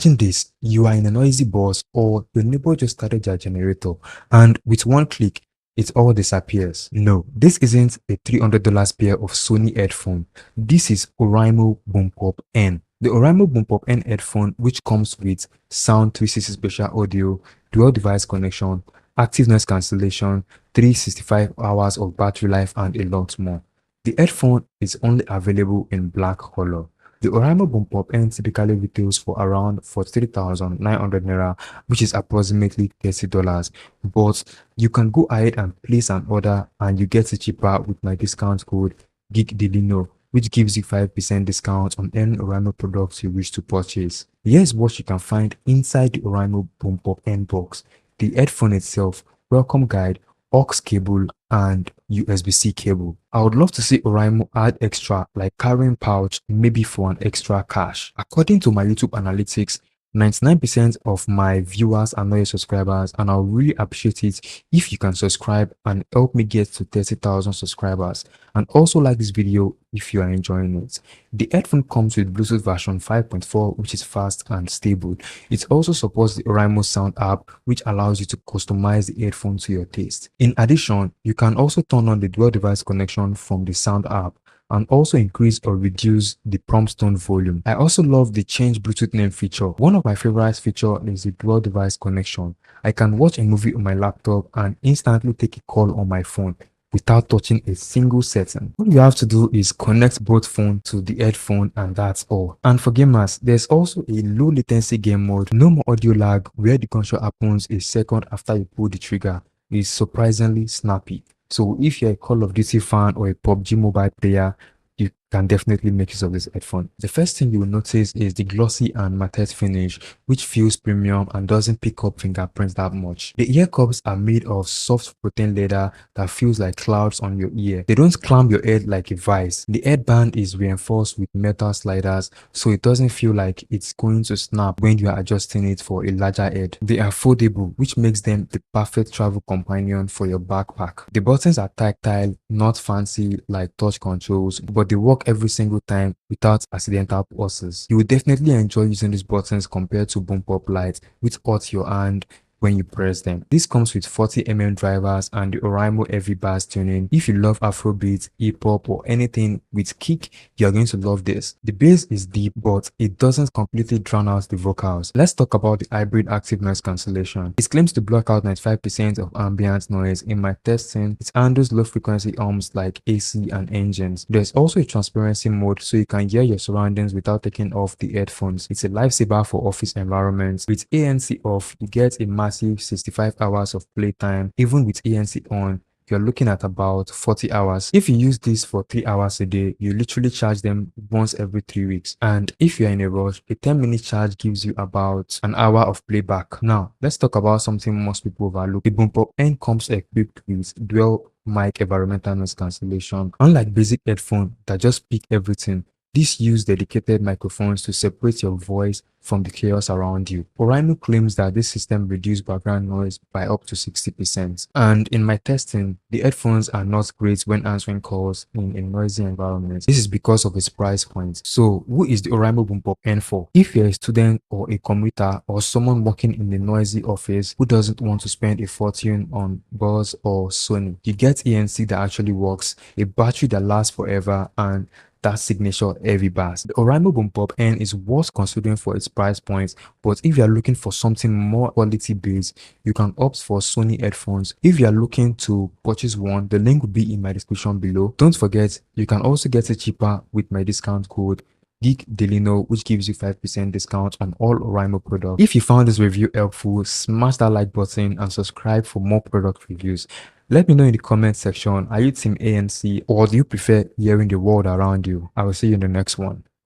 Imagine this, you are in a noisy bus or your neighbor just started their generator and with one click, it all disappears. No, this isn't a $300 pair of Sony headphone. This is Oraimo Boompop N. The Oraimo Boompop N headphone, which comes with sound 360 spatial audio, dual device connection, active noise cancellation, 365 hours of battery life, and a lot more. The headphone is only available in black color. The Oraimo Boompop N typically retails for around 43,900 naira, which is approximately $30. But you can go ahead and place an order and you get it cheaper with my discount code GEEKDELINO, which gives you 5% discount on any Oraimo products you wish to purchase. Here's what you can find inside the Oraimo Boompop N box: the headphone itself, welcome guide, aux cable, and USB-C cable. I would love to see Oraimo add extra like carrying pouch, maybe for an extra cash. According to my YouTube analytics, 99% of my viewers are not your subscribers, and I'll really appreciate it if you can subscribe and help me get to 30,000 subscribers. And also like this video if you are enjoying it. The headphone comes with Bluetooth version 5.4, which is fast and stable. It also supports the Oraimo Sound app, which allows you to customize the headphone to your taste. In addition, you can also turn on the dual device connection from the Sound app and also increase or reduce the prompt tone volume. I also love the change Bluetooth name feature. One of my favorite features is the dual device connection. I can watch a movie on my laptop and instantly take a call on my phone without touching a single setting. All you have to do is connect both phones to the headphone and that's all. And for gamers, there's also a low latency game mode, no more audio lag, where the gunshot happens a second after you pull the trigger. It's surprisingly snappy. So if you're a Call of Duty fan or a PUBG mobile player, you can definitely make use of this headphone. The first thing you will notice is the glossy and matte finish, which feels premium and doesn't pick up fingerprints that much. The ear cups are made of soft protein leather that feels like clouds on your ear. They don't clamp your head like a vice. The headband is reinforced with metal sliders, so it doesn't feel like it's going to snap when you are adjusting it for a larger head. They are foldable, which makes them the perfect travel companion for your backpack. The buttons are tactile, not fancy like touch controls, but they work every single time without accidental pauses. You will definitely enjoy using these buttons compared to BoomPop Lite, which hurts your hand when you press them. This comes with 40mm drivers and the Oraimo heavy bass tuning. If you love Afrobeat, hip hop, or anything with kick, you're going to love this. The bass is deep, but it doesn't completely drown out the vocals. Let's talk about the hybrid active noise cancellation. It claims to block out 95% of ambient noise. In my testing, it handles low frequency hums like AC and engines. There's also a transparency mode, so you can hear your surroundings without taking off the headphones. It's a lifesaver for office environments. With ANC off, you get a massive 65 hours of playtime. Even with ANC on, you're looking at about 40 hours. If you use this for 3 hours a day, you literally charge them once every 3 weeks. And if you're in a rush, a 10-minute charge gives you about an hour of playback. Now, let's talk about something most people overlook. The BoomPop N comes equipped with dual mic environmental noise cancellation. Unlike basic headphones that just pick everything, these use dedicated microphones to separate your voice from the chaos around you. Oraimo claims that this system reduces background noise by up to 60%. And in my testing, the headphones are not great when answering calls in a noisy environment. This is because of its price point. So, who is the Oraimo Boompop N for? If you're a student or a commuter or someone working in a noisy office who doesn't want to spend a fortune on Bose or Sony, you get ANC that actually works, a battery that lasts forever, and that signature heavy bass. The Oraimo Boompop N is worth considering for its price point, but if you are looking for something more quality based, you can opt for Sony headphones. If you are looking to purchase one, the link will be in my description below. Don't forget, you can also get it cheaper with my discount code GEEKDELINO, which gives you 5% discount on all Oraimo products. If you found this review helpful, smash that like button and subscribe for more product reviews. Let me know in the comment section, are you team ANC or do you prefer hearing the world around you? I will see you in the next one.